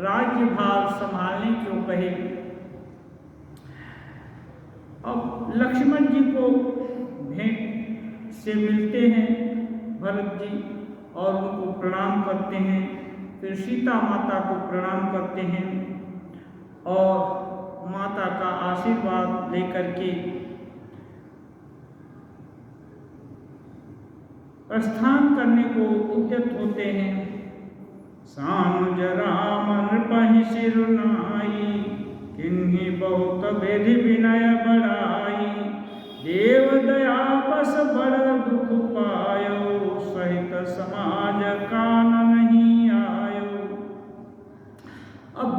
राज्यभार संभालने को कहे। अब लक्ष्मण जी को भेंट से मिलते हैं भरत जी और उनको प्रणाम करते हैं, फिर सीता माता को प्रणाम करते हैं और माता का आशीर्वाद लेकर के प्रस्थान करने को उद्यत होते हैं। सानुज राम नृपहि सिरुनाई, किन्हीं बहुत विधि विनय बढ़ाई, देव दया बस बड़ दुख पायो, सहित समाज कान नहीं आयो। अब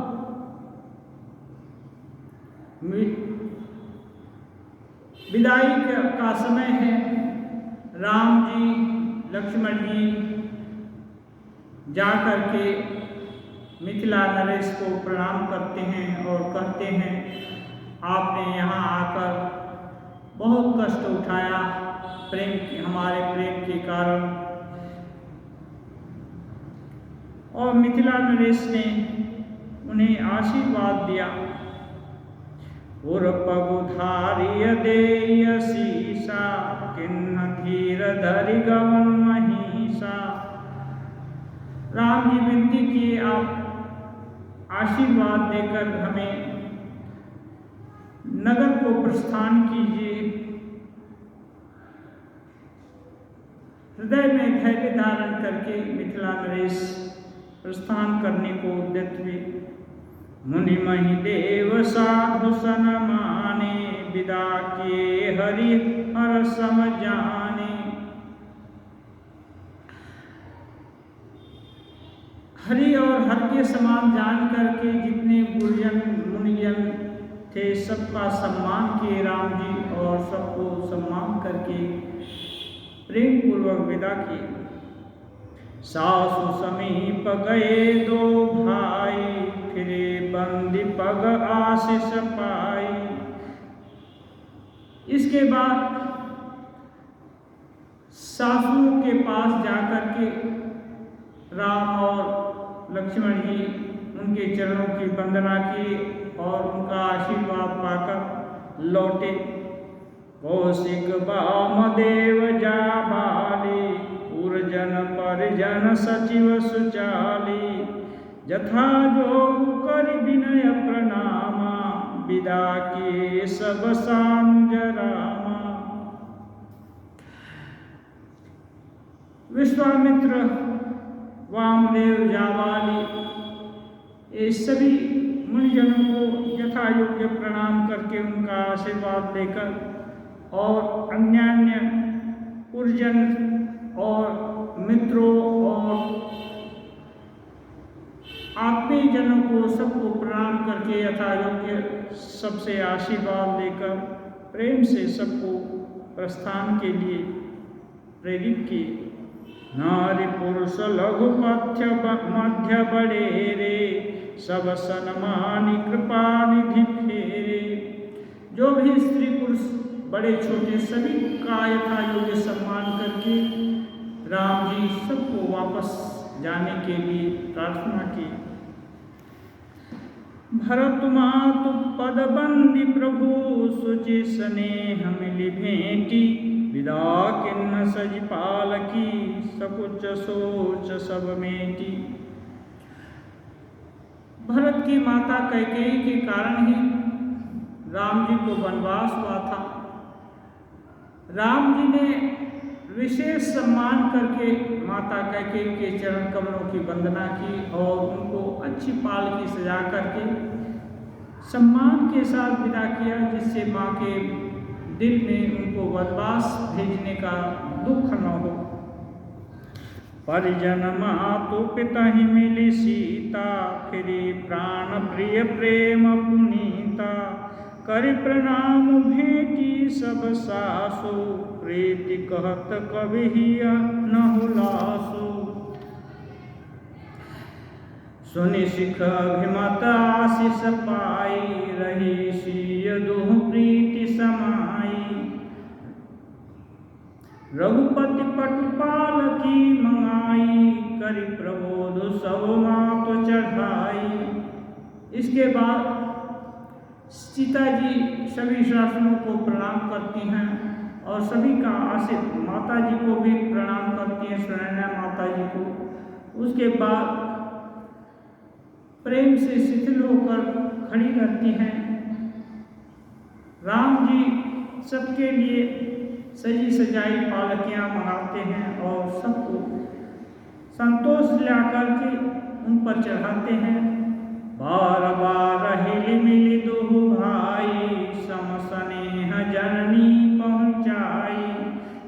विदाई का समय है। राम जी लक्ष्मण जी जा कर के मिथिला नरेश को प्रणाम करते हैं और कहते हैं, आपने यहाँ आकर बहुत कष्ट उठाया हमारे प्रेम के कारण। और मिथिला नरेश ने उन्हें आशीर्वाद दिया। उर्पगुधारिय देय सीसा, किन्न धीर धरि गवन महिषा। राम जी विनती किए, आप आशीर्वाद देकर हमें नगर को प्रस्थान कीजिए। हृदय में धैर्य धारण करके मिथिला नरेश प्रस्थान करने को उद्यत हुए। मुनि महि देव साधु सन माने, विदा के हरि हर सम जाने। हरि और हर के समान जान करके जितने गुरुजन मुनिजन थे सबका सम्मान किए राम जी, और सबको सम्मान करके प्रेम पूर्वक विदा किए। सासु समीप गए दो भाई, फिरे बंदी पग आशीष पाई। इसके बाद सासुओं के पास जाकर के राम और लक्ष्मण जी उनके चरणों की वंदना की और उनका आशीर्वाद पाकर लौटे। कौशिक वामदेव जा बाली, उर्जन परिजन सचिव सुचाली। जथा जोग कर विनय प्रणामा, विदा के सब सानुज रामा। विश्वामित्र, वामदेव, जाबाली, ये सभी मुनिजनों को यथा योग्य प्रणाम करके उनका आशीर्वाद लेकर और अन्यान्य पुरजन और मित्रों और आत्मीय जनों को सबको प्रणाम करके यथा योग्य सबसे आशीर्वाद लेकर प्रेम से सबको प्रस्थान के लिए प्रेरित किए। नारी पुरुष लघु मध्य बड़ेरे, सब सन्मानी कृपा निधि फेरे। जो भी स्त्री पुरुष बड़े छोटे सभी का यथा योग्य सम्मान करके राम जी सबको वापस जाने के लिए प्रार्थना की। भरत मातु पद बंदी प्रभु, सुचि स्नेह मिली भेंटी। विदा किन्न सज पालकी, सकुच सोच सब मेटी। भरत की माता कैकेयी के कारण ही राम जी को वनवास हुआ था। राम जी ने विशेष सम्मान करके माता कैकेयी के चरण कमलों की वंदना की और उनको अच्छी पालकी सजा करके सम्मान के साथ विदा किया, जिससे माँ के दिल में उनको वनवास भेजने का दुख न हो। परिजन मातु पिता ही मिली सीता, फिरी प्राण प्रिय प्रेम पुनीता। करि प्रणाम भेटी सब सासु, प्रीति कहत कभी न हुलासु। सुनि सिख अभिमत आशीष पाई, रही सिय दुह प्रीति समाई। रघुपति पटुपाल की मंगाई, करि प्रबोध सब मातु चढ़ाई। इसके बाद सीता जी सभी शासनों को प्रणाम करती हैं और सभी का आशीर्वाद, माता जी को भी प्रणाम करती हैं, सुनैना माता जी को। उसके बाद प्रेम से शिथिल होकर खड़ी रहती हैं। राम जी सबके लिए सजी सजाई पालकियाँ मंगाते हैं और सबको संतोष ला करके उन पर चढ़ाते हैं। बार बार हिल मिल दो भाई, सम स्नेह जननी पहुँचाई।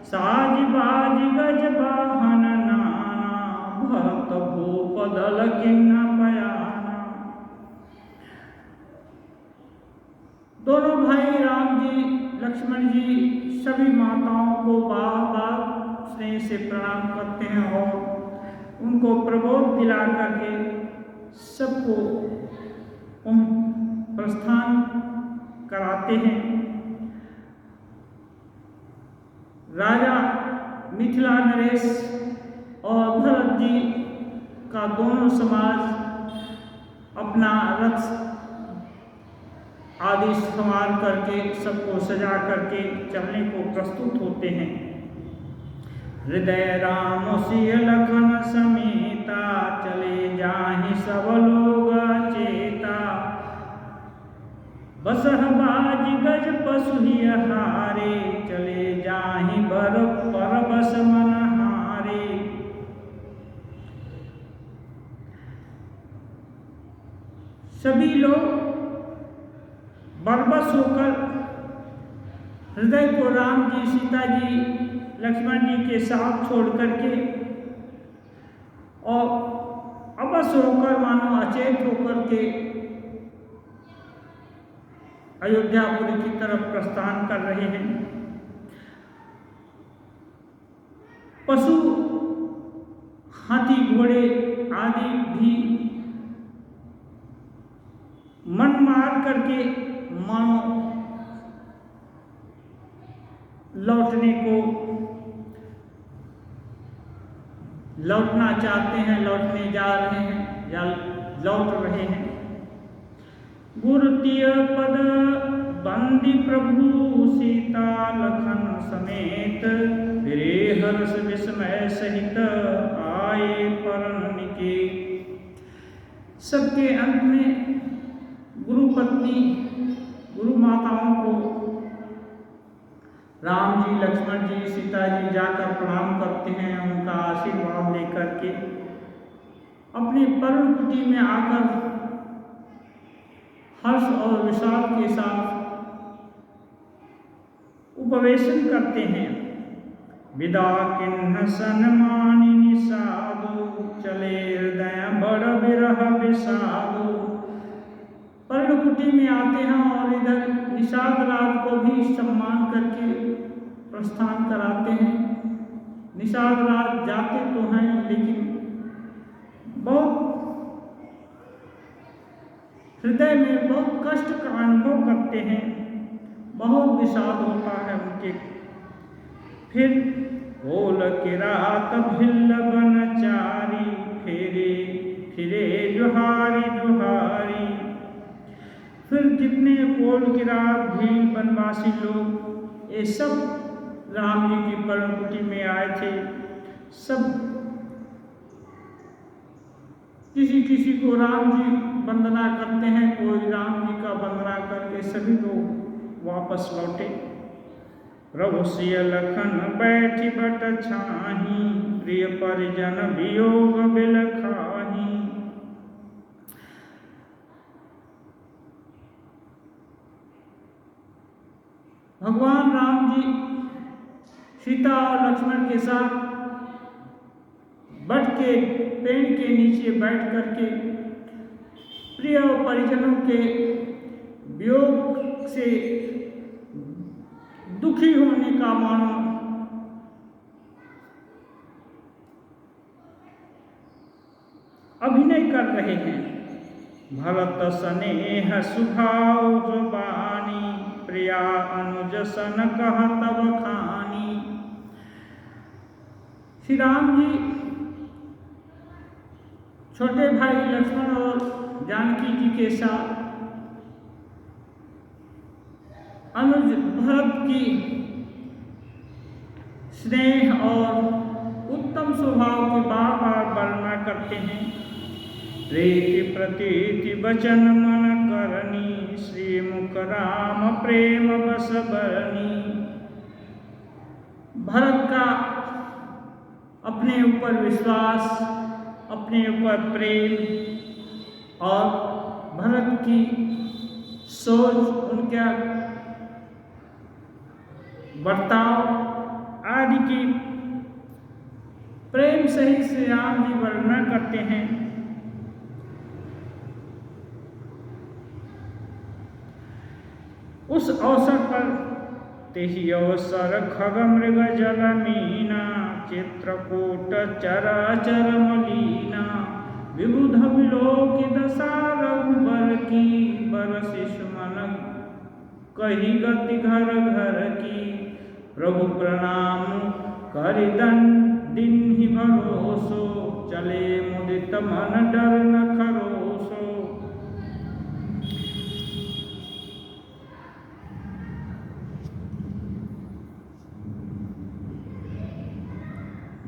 साज बाज गज वाहन नाना, भक्त भूप दल किन्ना पयाना। दोनों भाई राम जी लक्ष्मण जी सभी माताओं को बार बार स्नेह से प्रणाम करते हैं और उनको प्रबोध दिला करके सबको प्रस्थान कराते हैं। राजा मिथिला नरेश और भरत जी का दोनों समाज अपना रथ आदि संवार करके सबको सजा करके चलने को प्रस्तुत होते हैं। हृदय राम सिय लखन समेता, चले जाहि सब लोग चेता। बसह बाज गज पशुहि हारे, चले जाहि बर पर बस मन हारे। सभी लोग बरबस होकर हृदय को राम जी, सीता जी, लक्ष्मण जी के साथ छोड़ करके और अबस होकर मानो अचेत होकर के अयोध्यापुरी की तरफ प्रस्थान कर रहे हैं। पशु हाथी घोड़े आदि भी मन मार करके मानो लौटना चाहते हैं, लौटने जा रहे हैं या लौट रहे हैं। गुरुतीय पद बंदी प्रभु, सीता लखन समेत। फिरे हर्ष विस्मय सहित, आए परन के। सबके अंत में गुरु पत्नी, गुरु माताओं को राम जी, लक्ष्मण जी, सीता जी जाकर प्रणाम करते हैं। उनका आशीर्वाद लेकर के अपनी परम कुटी में आकर हर्ष और विषाद के साथ उपवेशन करते हैं। विदा किन्ह सन्मानिनि साधु, चले हृदय बड़ बिरह विषादु। पर्णकुटी में आते हैं और इधर निषाद राज को भी सम्मान करके प्रस्थान कराते हैं। निषाद राज जाते तो हैं लेकिन बहुत हृदय में बहुत कष्ट का अनुभव करते हैं, बहुत विषाद होता है उनके। फिर बोल के रात भिल्ल बनचारी, फेरे फिरे जुहारी जुहारी। फिर जितने कोल की रात भील बनवासी लोग ये सब राम जी की पर्णकुटी में आए थे। सब किसी किसी को राम जी वंदना करते हैं, कोई राम जी का वंदना करके सभी लोग वापस लौटे। प्रभु सिय लखन बैठी बट छाही, प्रिय परिजन वियोग बिलखाही। भगवान राम जी सीता और लक्ष्मण के साथ बट के पेड़ के नीचे बैठ करके प्रिय परिजनों के वियोग से दुखी होने का मानो अभिनय कर रहे हैं। भरत स्नेह सुभाव जुबानी, प्रिया अनुज सन कह तब खानी। श्री राम जी छोटे भाई लक्ष्मण और जानकी जी के साथ अनुज भरत की स्नेह और उत्तम स्वभाव की बार बार वर्णना करते हैं। प्रीति प्रतीति वचन मन करनी, श्रीमुख राम प्रेम बस बरनी। भरत का अपने ऊपर विश्वास, अपने ऊपर प्रेम और भरत की सोच, उनका बर्ताव आदि की प्रेम सहित श्री राम जी वर्णना करते हैं। उस अवसर पर तेहि अवसर खग मृग जल मीना, चित्रकूट चराचर मलीना। विबुध विलोकित दशा रघुबर की, बरसि सुमन कही गति घर घर की। प्रभु प्रणाम करि दीन्हि भरोसो, चले मुदित मन डर न खरोसो।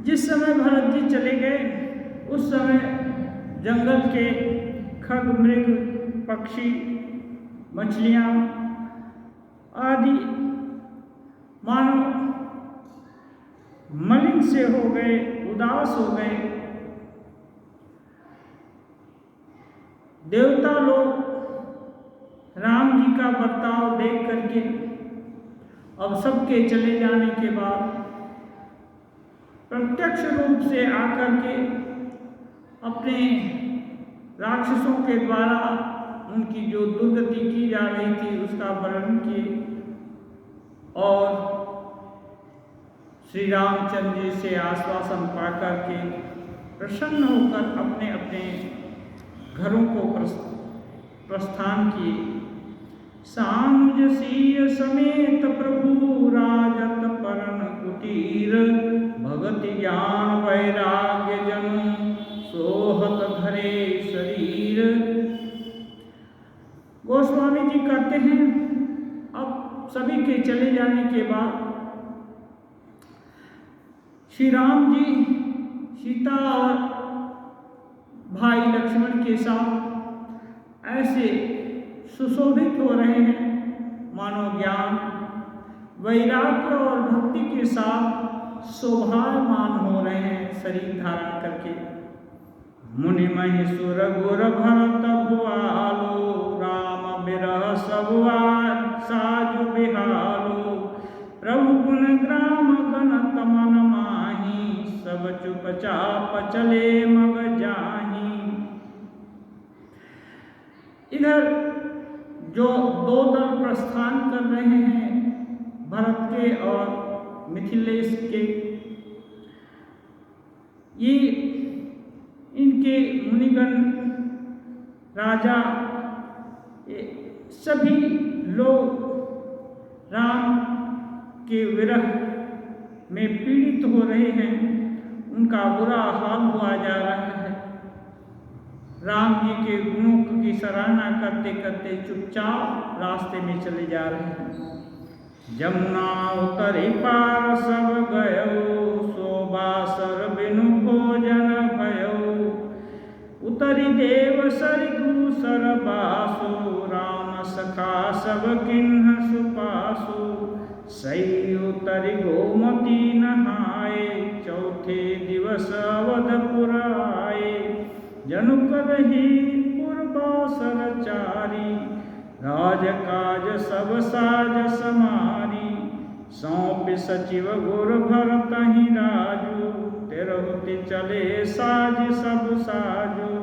जिस समय भरत जी चले गए उस समय जंगल के खग मृग पक्षी मछलियां आदि मानो मलिन से हो गए, उदास हो गए। देवता लोग राम जी का बर्ताव देख करके अब सबके चले जाने के बाद प्रत्यक्ष रूप से आकर के अपने राक्षसों के द्वारा उनकी जो दुर्गति की जा रही थी उसका वर्णन किए और श्री रामचंद्र जी से आश्वासन पाकर के प्रसन्न होकर अपने अपने घरों को प्रस्थान किए। सानुज समेत प्रभु राजत परन कुटीर, भगति ज्ञान वैराग्य जन सोहत धरे शरीर। गोस्वामी जी कहते हैं अब सभी के चले जाने के बाद श्री राम जी सीता और भाई लक्ष्मण के साथ ऐसे सुशोभित हो रहे हैं मानो ज्ञान वैराग्य और भक्ति के साथ शोभायमान हो रहे हैं शरीर धारण करके। मुनि महिषुर गुर भरत भुआलो, राम बिरह सबुआ साजु बिहालो। प्रभु गुण ग्राम गणत मन माही, सब चुपचाप चले मग जाही। इधर जो दो दल प्रस्थान कर रहे हैं भरत के और मिथिलेश के, ये इनके मुनिगण राजा सभी लोग राम के विरह में पीड़ित हो रहे हैं, उनका बुरा हाल हुआ जा रहा है। राम जी के गुणों की सराहना करते करते चुपचाप रास्ते में चले जा रहे हैं। जमुना उतरी पार सब गयो, सोबासर बिनु भोजन भयो। उतरी देव सरि दूसर बासु, राम सखा सब किन्ह सुपासु। सई उतरी गोमती नहाए, चौथे दिवस अवधपुर आए। जनु करही पूर्वासर चारी, राजकाज सब साज समारी। सौंप सचिव गुर भरतहि राजू, तेरहुति चले साज सब साजू।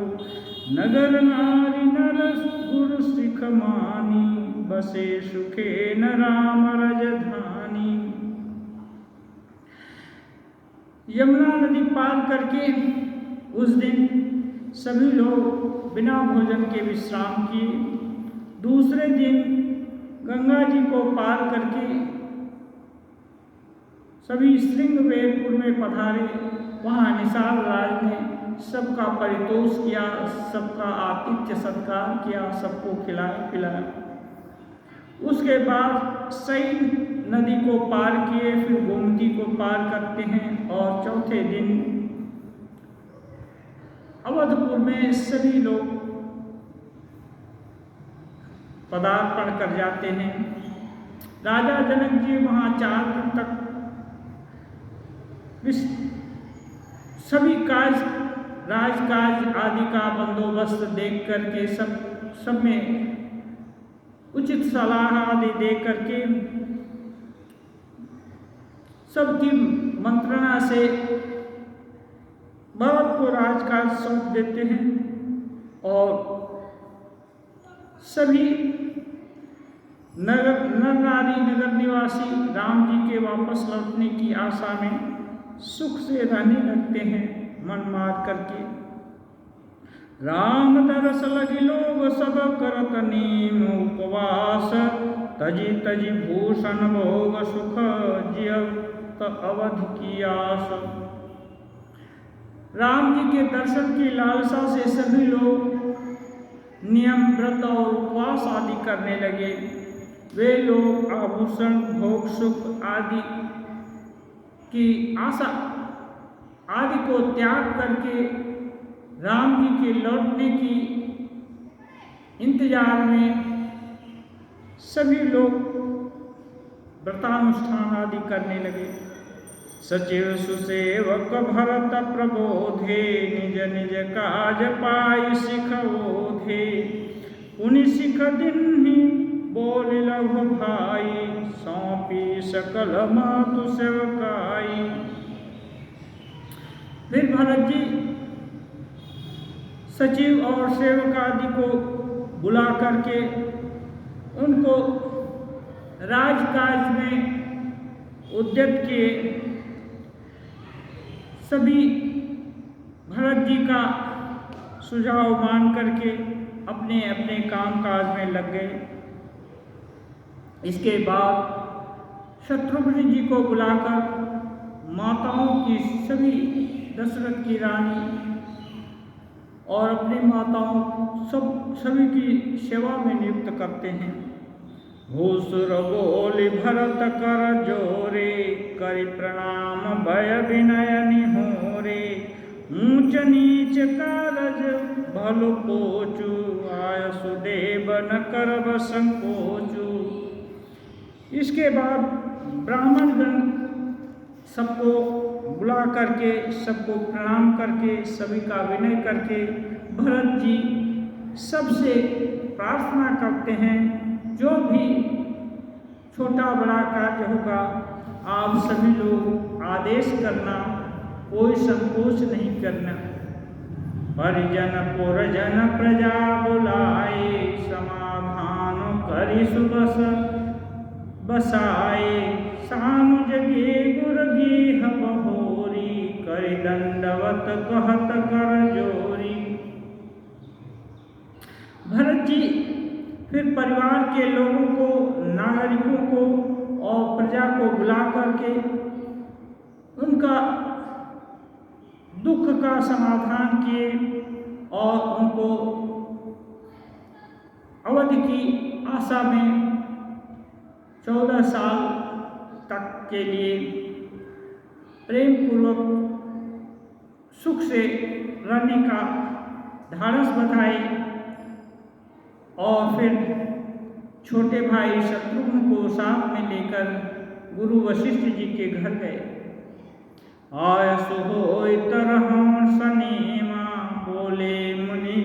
नगर नारी नर गुर सिख मानी, बसे सुखे न राम रजधानी। यमुना नदी पार करके उस दिन सभी लोग बिना भोजन के विश्राम किए। दूसरे दिन गंगा जी को पार करके सभी श्रृंगवेरपुर में पधारे। वहाँ निषाद राज ने सबका परितोष किया, सबका आतिथ्य सत्कार किया, सबको खिलाया पिलाया। उसके बाद सई नदी को पार किए, फिर गोमती को पार करते हैं और चौथे दिन अवधपुर में सभी लोग पदार्पण कर जाते हैं। राजा जनक जी वहाँ 4 दिन तक सभी राजकाज आदि का बंदोबस्त देख करके सब में उचित सलाह आदि दे करके सबकी मंत्रणा से भरत को राजकाज सौंप देते हैं और सभी नर नारी नगर निवासी राम जी के वापस लौटने की आशा में सुख से रहने लगते हैं मन मार करके। राम दरस लगी लोग सब करत नीम उपवास, तजी तजी भूषण भोग सुख जियत अवध की आस। राम जी के दर्शन की लालसा से सभी लोग नियम व्रत और उपवास आदि करने लगे। वे लोग आभूषण भोग सुख आदि की आशा आदि को त्याग करके राम जी के लौटने की इंतजार में सभी लोग व्रतानुष्ठान आदि करने लगे। सचिव सुसेवक भरत प्रबोधे, निज निज काज पाई सिखोधे। पुनि सिख दिन्हि बोल लघु भाई, सौंपी सकल मातु सेवकाई। फिर भरत जी सचिव और सेवक आदि को बुला करके उनको राजकाज में उद्यत किए। सभी भरत जी का सुझाव मान करके अपने अपने कामकाज में लग गए। इसके बाद शत्रुघ्न जी को बुलाकर माताओं की सभी दशरथ की रानी और अपनी माताओं सभी की सेवा में नियुक्त करते हैं। भूसुर बोली भरत कर जोरे, करि प्रणाम भय विनय निहोरे। ऊंच नीच कारज भल पोचू, आय सुदेव न करब संकोचू। इसके बाद ब्राह्मण गण सबको बुला करके सबको प्रणाम करके सभी का विनय करके भरत जी सबसे प्रार्थना करते हैं, जो भी छोटा बड़ा कार्य होगा आप सभी लोग आदेश करना, कोई संकोच नहीं करना। परिजन पुरजन प्रजा बुलाए, समाधान करि सुबस बसाए। सानु जगे गुर गेह बहोरी, करि दंडवत कहत कर जोरी। भरत जी फिर परिवार के लोगों को, नागरिकों को और प्रजा को बुला करके उनका दुख का समाधान किए और उनको अवधि की आशा में 14 साल तक के लिए प्रेम पूर्वक सुख से रहने का ढाढ़स बधाए और फिर छोटे भाई शत्रुघ्न को साथ में लेकर गुरु वशिष्ठ जी के घर गए। आय सुहोय तरहं सनेमा, बोले मुनि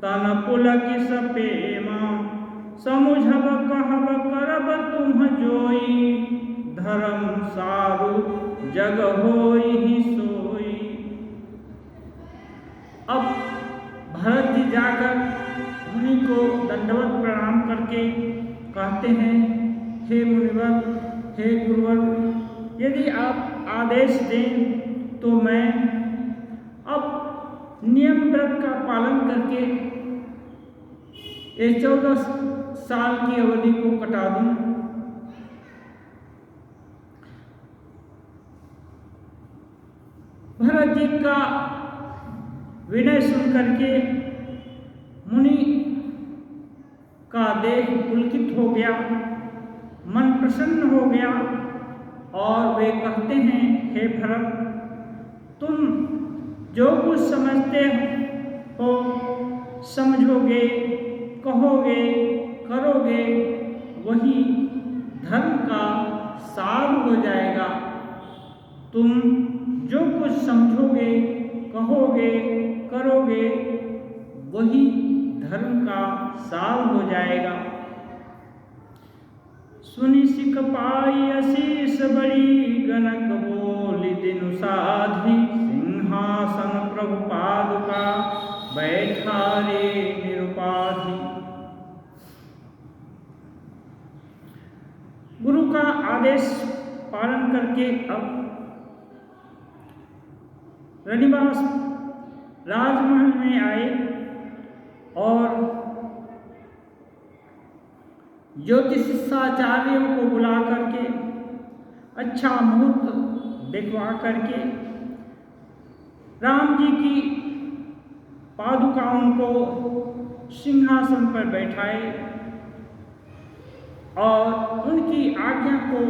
तन पुलक सपेमा। समुझब कहब करब तुम जोई, धर्म सारु जग होई ही सोई। अब भरत जी जाकर मुनि को दंडवत प्रणाम करके कहते हैं, हे मुनिवर, हे गुरुवर, यदि आप आदेश दें तो मैं अब नियम व्रत का पालन करके ये 14 साल की अवधि को कटा दूं। भरत जी का विनय सुनकर के मुनि का देह पुलकित हो गया, मन प्रसन्न हो गया और वे कहते हैं, हे भरत, तुम जो कुछ समझते हो, समझोगे, कहोगे, करोगे, वही धर्म का सार हो जाएगा। तुम जो कुछ समझोगे, कहोगे, करोगे, वही धर्म का सार हो जाएगा। सुनि सिख पाई असीस बड़ी, गनक बोली दिनु साधी, सिंहासन प्रभु पादुका, बैठा रे निरुपाधि। गुरु का आदेश पालन करके अब रनिवास राजमहल में आए और ज्योतिषाचार्यों को बुला करके अच्छा मुहूर्त दिखवा करके राम जी की पादुकाओं को सिंहासन पर बैठाए और उनकी आज्ञा को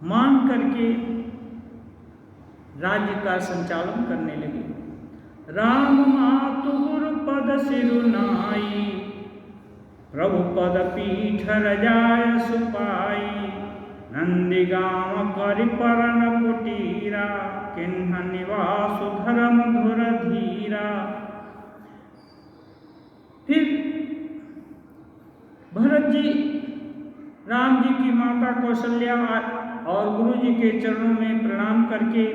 मान करके राज्य का संचालन करने लगे। राम मातु गुरु पद सिरुनाई, प्रभु पद पीठ रजाय सुपाई, नंदिगाम करि परन कुटीरा, किन्ह निवासु धर्म धुर धीरा। फिर भरत जी राम जी की माता कौशल्या और गुरु जी के चरणों में प्रणाम करके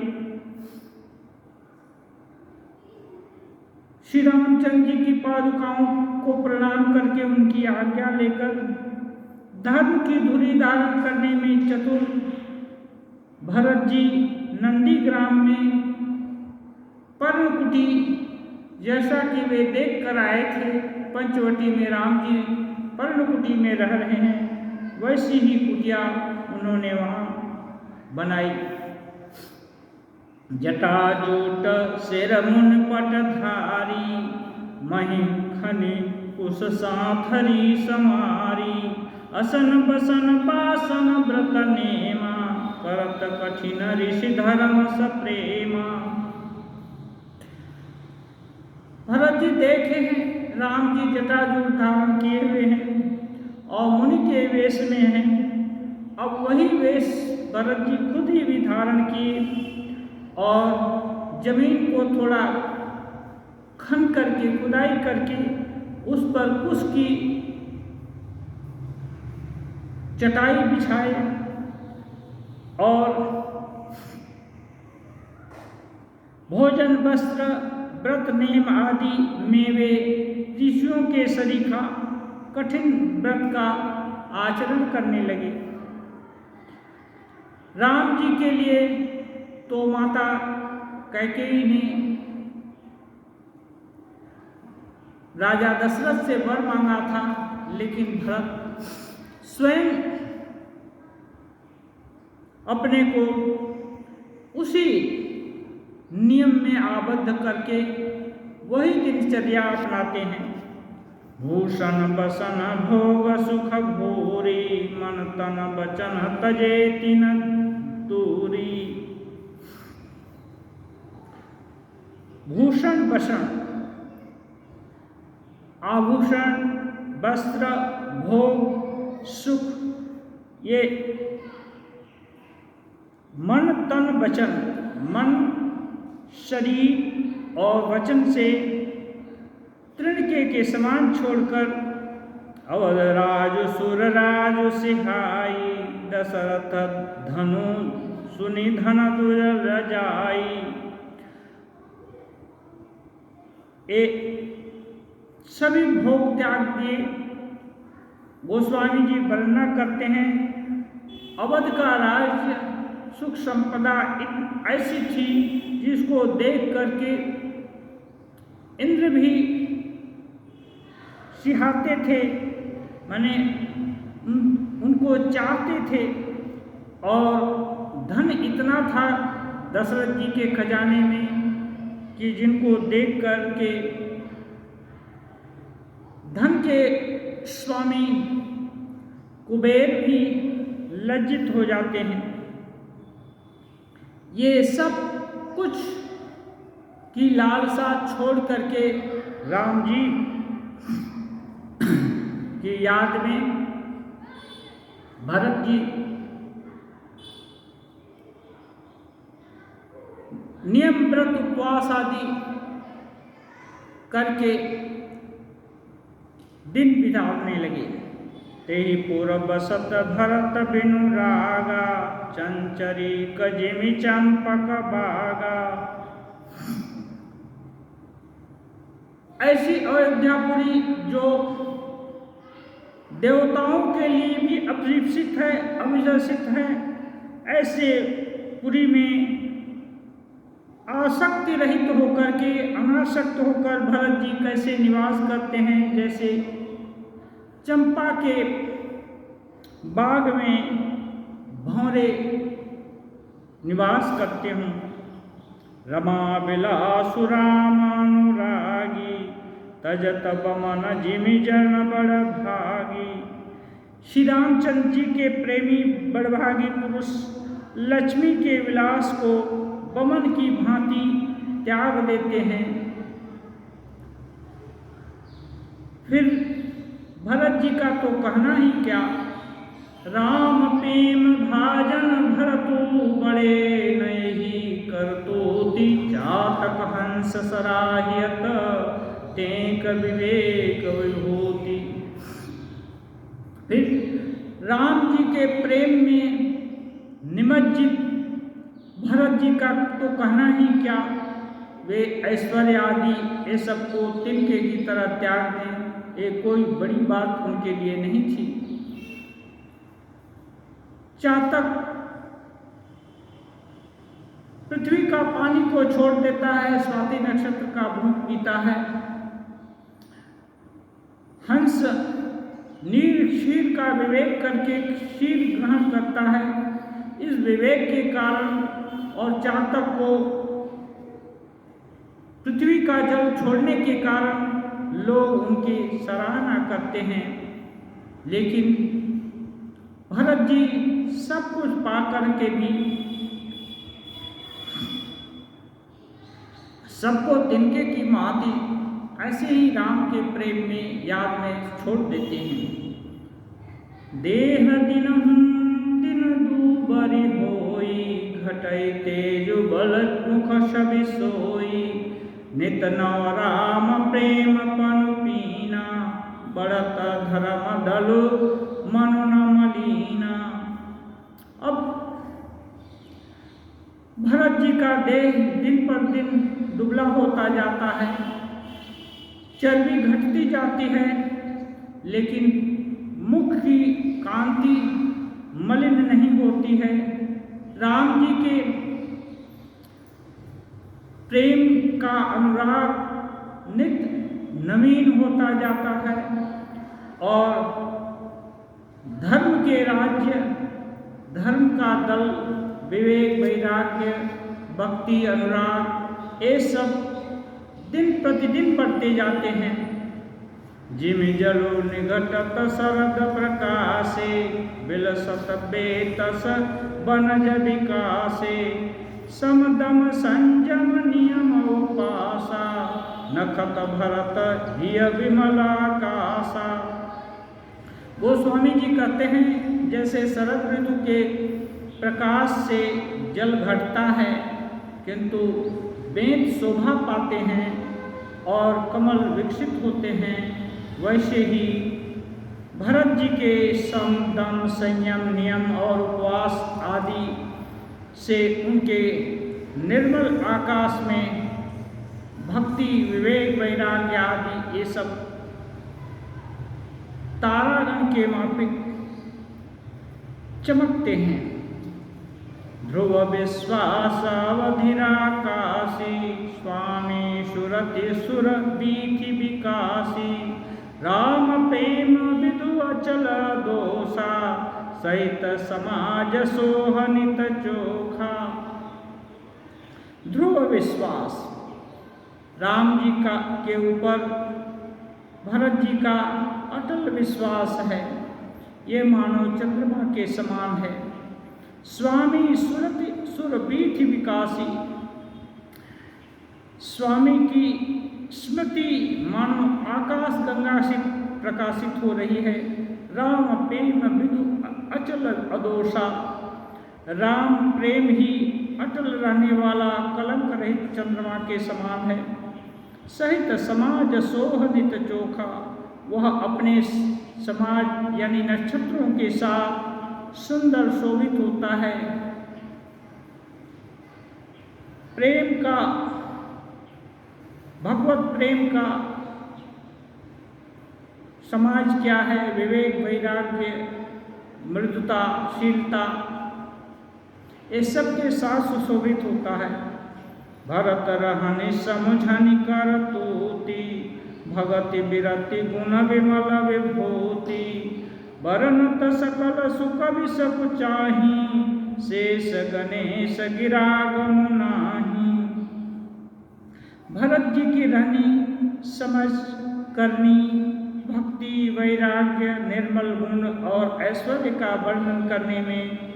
श्री रामचंद्र जी की पादुकाओं को प्रणाम करके उनकी आज्ञा लेकर धर्म की धुरी धारण करने में चतुर भरत जी नंदीग्राम में पर्णकुटी, जैसा कि वे देख कर आए थे पंचवटी में राम जी पर्णकुटी में रह रहे हैं, वैसी ही कुटिया उन्होंने वहाँ बनाई। जटाजूट सिर मुन पटधारी, महि खनि कुश साथरी समारी, असन बसन बासन व्रत नेमा, करत कठिन ऋषि धर्म सप्रेमा। भरत जी देखे हैं राम जी जटाजूट धारण किए हुए हैं और मुनि के वेश में हैं। अब वही वेश भरत जी खुद ही भी धारण किए और जमीन को थोड़ा खन करके, खुदाई करके उस पर कुश की चटाई बिछाए और भोजन, वस्त्र, व्रत नेम आदि में वे ऋषियों के सरीखा कठिन व्रत का आचरण करने लगे। राम जी के लिए तो माता कैकेयी ने राजा दशरथ से वर मांगा था, लेकिन भरत स्वयं अपने को उसी नियम में आबद्ध करके वही दिनचर्या अपनाते हैं। भूषण बसन भोग सुख भूरी, मन तन बचन तजे तिन दूरी। भूषण बसन, आभूषण, वस्त्र, भोग, सुख, ये मन तन वचन, मन, शरीर और वचन से तृणके के समान छोड़कर अवध राज सुर राज सिहाई, दशरथ धनु सुनि धन दुर रजाई। सभी भोग त्याग दिए। गोस्वामी जी वर्णना करते हैं, अवध का राज्य सुख संपदा ऐसी थी जिसको देख करके इंद्र भी सिहाते थे, माने उनको चाहते थे। और धन इतना था दशरथ जी के खजाने में कि जिनको देख कर के धन के स्वामी कुबेर भी लज्जित हो जाते हैं। ये सब कुछ की लालसा छोड़ करके राम जी की याद में भरत जी नियम व्रत उपवास आदि करके दिन बिताने लगे। तेहि पूर्व बसत भरत बिनु रागा, चंचरी कजिमि चंपक बागा। ऐसी अयोध्यापुरी जो देवताओं के लिए भी अभिलषित है, अभिलषित है, ऐसे पुरी में आसक्ति रहित होकर के, अनासक्त होकर भरत जी कैसे निवास करते हैं, जैसे चंपा के बाग में भंवरे निवास करते हों। रमा बिलासु रामानुरागी, तजत बमन जिमि जन बड़ भागी। श्री रामचंद्र जी के प्रेमी बड़भागी पुरुष लक्ष्मी के विलास को बमन की भांति त्याग देते हैं। फिर भरत जी का तो कहना ही क्या, राम प्रेम भाजन भरतु बड़े नहीं करतोति, चातक हंस सराहियत तेंक विवेक विभूति। फिर राम जी के प्रेम में निमज्जित भरत जी का तो कहना ही क्या, वे ऐश्वर्य आदि ये सबको तिनके की तरह त्याग दें, ये कोई बड़ी बात उनके लिए नहीं थी। चातक पृथ्वी का पानी को छोड़ देता है, स्वाति नक्षत्र का भूख पीता है। हंस नीर क्षीर का विवेक करके क्षीर ग्रहण करता है। इस विवेक के कारण और चातक को पृथ्वी का जल छोड़ने के कारण लोग उनकी सराहना करते हैं। लेकिन भरत जी सब कुछ पाकर के भी सबको तिनके की माती ऐसे ही राम के प्रेम में याद में छोड़ देते हैं। देह दिन दूबरी होई, घटई तेज बल मुख छवि सोई। नित नव राम प्रेम पनु पीना, बढ़त धर्म दलु मनु न मलीना। अब भरत जी का देह दिन पर दिन दुबला होता जाता है, चर्बी घटती जाती है, लेकिन मुख की कांति मलिन नहीं होती है। राम जी के प्रेम का अनुराग नित्य नवीन होता जाता है और धर्म के राज्य, धर्म का दल, विवेक, वैराग्य, भक्ति, अनुराग, ये सब दिन प्रतिदिन बढ़ते जाते हैं। जिमि जलो निघटत शरद प्रकाशे, बिलसत बेतस बनज विकासे। समदम संयम नियम उपासा, नखत भरत हिय विमलाकाशा। गोस्वामी जी कहते हैं जैसे शरद ऋतु के प्रकाश से जल घटता है किंतु बेंत शोभा पाते हैं और कमल विकसित होते हैं, वैसे ही भरत जी के सम दम संयम नियम और उपवास आदि से उनके निर्मल आकाश में भक्ति, विवेक, वैराग्य आदि ये सब तारागण के माफिक चमकते हैं। ध्रुव विश्वास अवधिराकाशी, स्वामी सुरति सुर बीति विकासी। राम प्रेम विदु अचल दोषा, सहित समाज सोहनित चोखा। ध्रुव विश्वास राम जी के ऊपर भरत जी का अटल विश्वास है। ये मानो चंद्रमा के समान है। स्वामी सुरपीठ विकासी, स्वामी की स्मृति मानो आकाश गंगा से प्रकाशित हो रही है। राम प्रेम विदु अचल अदोषा, राम प्रेम ही अटल रहने वाला कलंक रहित चंद्रमा के समान है। सहित समाज सोहनित चोखा, वह अपने समाज यानी नक्षत्रों के साथ सुंदर शोभित होता है। प्रेम का, भगवत प्रेम का समाज क्या है? विवेक, वैराग्य, मृदुता, शीलता, ये सब के साथ सुशोभित होता है। भरत रहनि समुझनि कर तूति, भगति बिरति गुण विमल विभूति, बरनत सकल सुख विसप चाही, शेष गणेश गिरा गम नाही। भरत जी की रहनी, समझ, करनी, भक्ति, वैराग्य, निर्मल गुण और ऐश्वर्य का वर्णन करने में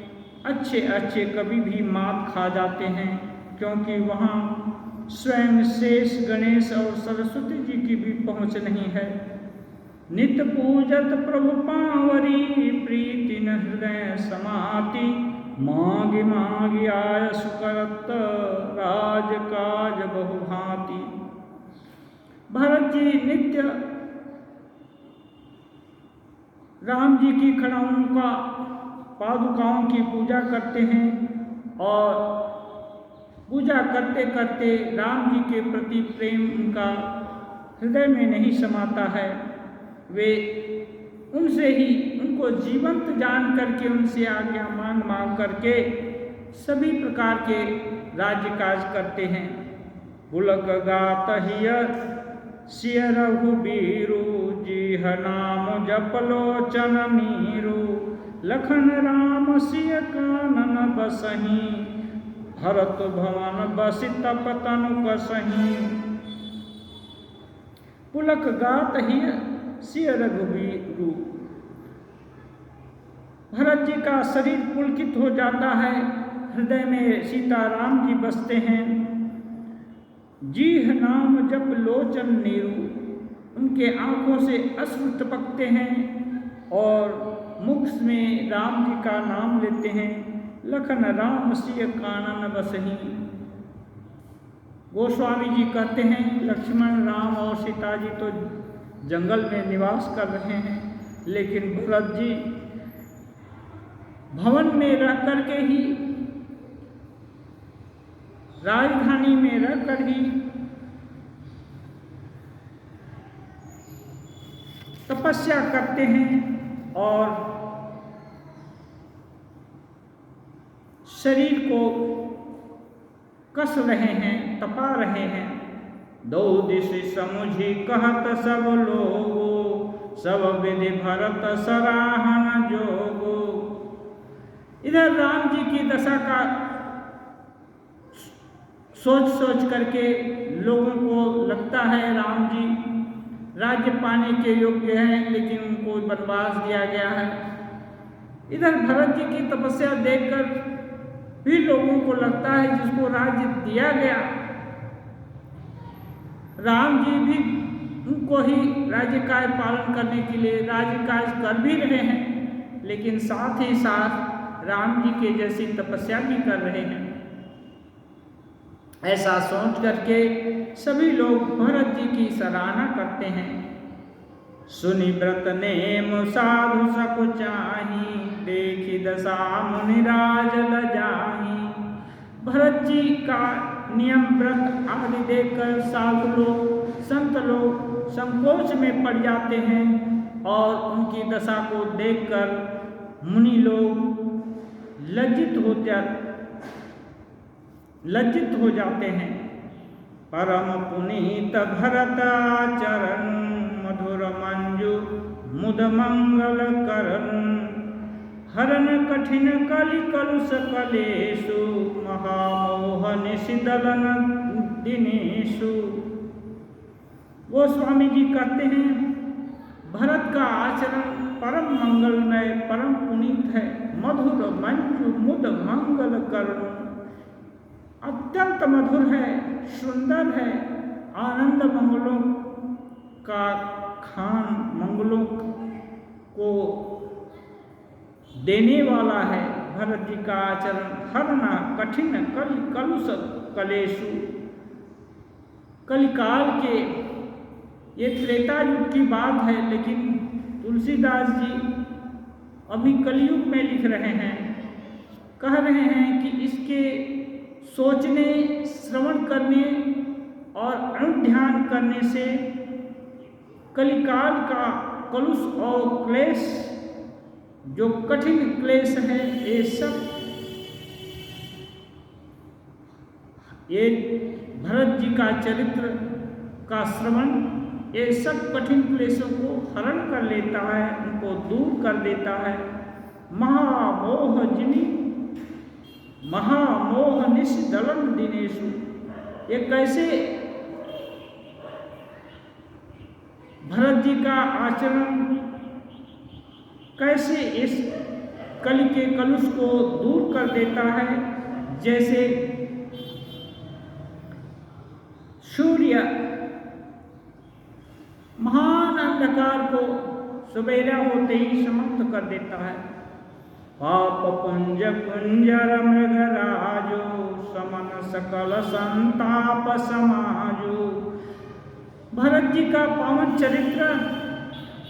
अच्छे अच्छे कवि भी मात खा जाते हैं, क्योंकि वहाँ स्वयं शेष गणेश और सरस्वती जी की भी पहुँच नहीं है। नित्य पूजत प्रभु पावरी, प्रीति न हृदय समाति, मांगी मांगी आय सुकरत, राज काज बहुभांति। भरत जी नित्य राम जी की खड़ाओं का, पादुकाओं की पूजा करते हैं और पूजा करते करते राम जी के प्रति प्रेम उनका हृदय में नहीं समाता है। वे उनसे ही, उनको जीवंत जान करके, उनसे आज्ञा मांग मांग करके सभी प्रकार के राज्य काज करते हैं। पुलक गात हिय सिय रघुबीरु, जीह नाम जपलोचन नीरु, लखन राम सिय कानन बसही, भरत भवन बसि तप तनु कसही। पुलक गात हिय सिय रघुबीरु, भरत जी का शरीर पुलकित हो जाता है, हृदय में सीताराम जी बसते हैं। जीह नाम जप लोचन नीरु, उनके आंखों से अश्रु टपकते हैं और मुख में राम जी का नाम लेते हैं। लखन राम सिय कानन बसही। गोस्वामी जी कहते हैं लक्ष्मण, राम और सीता जी तो जंगल में निवास कर रहे हैं, लेकिन भरत जी भवन में रह करके ही, राजधानी में रहकर ही तपस्या करते हैं और शरीर को कस रहे हैं, तपा रहे हैं। दो दिश समुझी कहत सब लोगो, सब विधि भरत सराहन जोगो। इधर राम जी की दशा का सोच सोच करके लोगों को लगता है राम जी राज्य पाने के योग्य हैं, लेकिन उनको वनवास दिया गया है। इधर भरत जी की तपस्या देखकर भी लोगों को लगता है जिसको राज्य दिया गया, राम जी भी उनको ही राज्य का पालन करने के लिए राज्य काज कर भी रहे हैं, लेकिन साथ ही साथ राम जी के जैसी तपस्या भी कर रहे हैं। ऐसा सोच करके सभी लोग भरत जी की सराहना करते हैं। सुनि व्रत नेम साधु सकु चाही, देखी दशा मुनिराज लजाही। भरत जी का नियम व्रत आदि देखकर साधु लोग, संत लोग संकोच में पड़ जाते हैं और उनकी दशा को देखकर मुनि लोग लज्जित हो जाते हैं। परम पुनीत भरत आचरण, मधुर मंजू मुद मंगल करन। हरन कठिन कलि कलुष कलेषु, महामोह निशिदलन दिनेषु। गोस्वामी जी कहते हैं भरत का आचरण परम मंगलमय परम पुनीत है, मधुर मंजु मुद मंगल करुण, अत्यंत मधुर है, सुंदर है, आनंद मंगलों का खान मंगलों को देने वाला है। भरत जी का आचरण हरना कठिन कलि कलुष कलेशु, कलिकाल के, ये त्रेता युग की बात है, लेकिन तुलसीदास जी अभी कलयुग में लिख रहे हैं, कह रहे हैं कि इसके सोचने, श्रवण करने और अनुध्यान करने से कलिकाल का कलुष और क्लेश, जो कठिन क्लेश है, ये भरत जी का चरित्र का श्रवण ये सब कठिन क्लेशों को हरण कर लेता है, उनको दूर कर देता है। महामोह जिनी महामोह निष्दलन दिनेशु, ये कैसे भरत जी का आचरण कैसे इस कलि के कलुष को दूर कर देता है। जैसे सूर्य महान अंधकार को सवेरा होते ही समाप्त कर देता है। पाप पुंज कुंजर मृगराजो समन सकल संताप समाजो, भरत जी का पावन चरित्र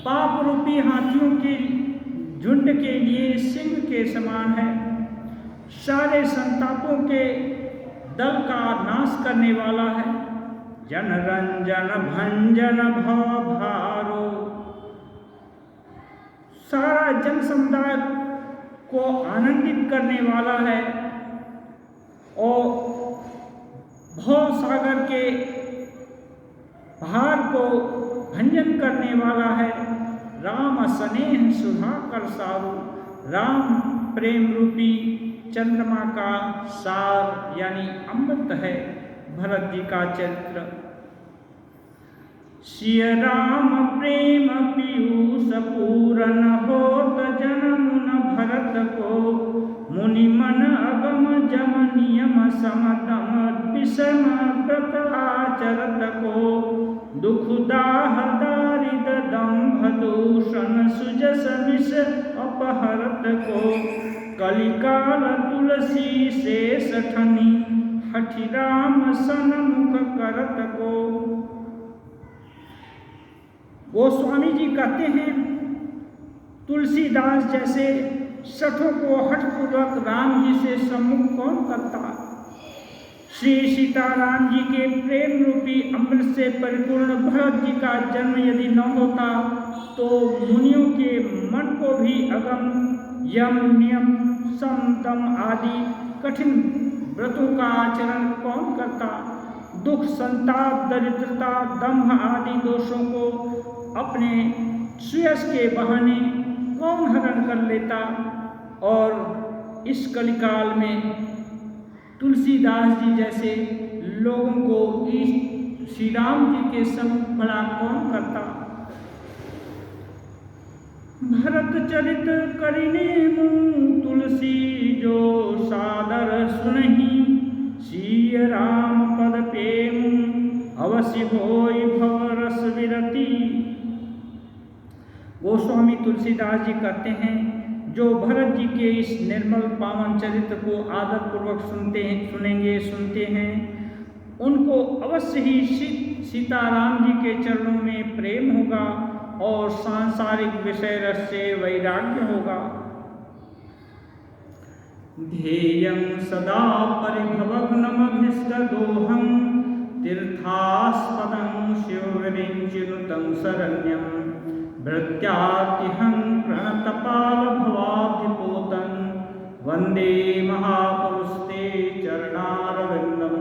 पाप रूपी हाथियों के झुंड के लिए सिंह के समान है, सारे संतापों के दल का नाश करने वाला है। जन रंजन भंजन भव भारो, सारा जन समुदाय को आनंदित करने वाला है और भव सागर के भार को भंजन करने वाला है। राम स्नेह सुधा कर सारू, राम प्रेम रूपी चंद्रमा का सार यानी अमृत है भरत जी का चरित्र। सिय राम प्रेम पीयूष पूरन होत जन्म न भरत को, मुनि मन अगम जम नियम समदम विषम व्रत आचरत को, दुख दाह दारिद दंभ दूषण सुजस विष अपहरत को, कलिकाल तुलसी शेष ठनी हठि राम सन्मुख करत को। गोस्वामी जी कहते हैं तुलसीदास जैसे सठों को हठपूर्वक राम जी से सम्मुख कौन करता। श्री सीताराम जी के प्रेम रूपी अमृत से परिपूर्ण भरत जी का जन्म यदि न होता तो मुनियों के मन को भी अगम यम नियम सम दम आदि कठिन व्रतों का आचरण कौन करता। दुख संताप दरिद्रता दंभ आदि दोषों को अपने सुयश के बहाने कौन हरण कर लेता। और इस कलिकाल में तुलसीदास जी जैसे लोगों को श्री राम जी के संग बड़ा कौन करता। भरत चरित करिने मुँह तुलसी जो सादर सुनहि, सिय राम पद प्रेम अवश्य होई भव रस विरति। गोस्वामी तुलसीदास जी कहते हैं जो भरत जी के इस निर्मल पावन चरित्र को आदर पूर्वक सुनते हैं उनको अवश्य ही सीताराम जी के चरणों में प्रेम होगा और सांसारिक विषय रस से वैराग्य होगा। ध्येयं सदा परिभवग्नमभिष्टदोहं तीर्थास्पदं शिवविरिञ्चिनुतं शरण्यं, भृत्यार्तिहं प्रणतपालभवाब्धिपोतं, वन्दे महापुरुषते चरणारविन्दं,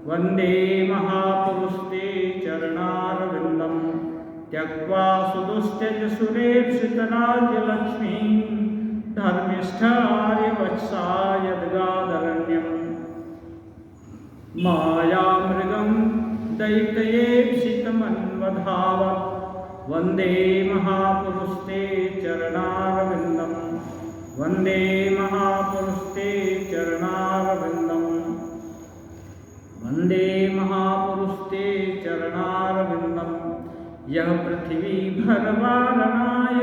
वन्दे महापुरुषते चरणारविन्दं। त्यक्त्वा सुदुस्त्यज सुरेप्सितराज्यलक्ष्मीं, धर्मिष्ठ आर्यवत्सा यद्गादरण्यं, मायामृगं दैत्ययेप्सितमन्वधावत् वन्दे महापुरुषते चरणारविन्दं वन्दे महापुरुषते चरणारविन्दं वन्दे महापुरुषते चरणारविन्दं यः पृथ्वी भरवारणाय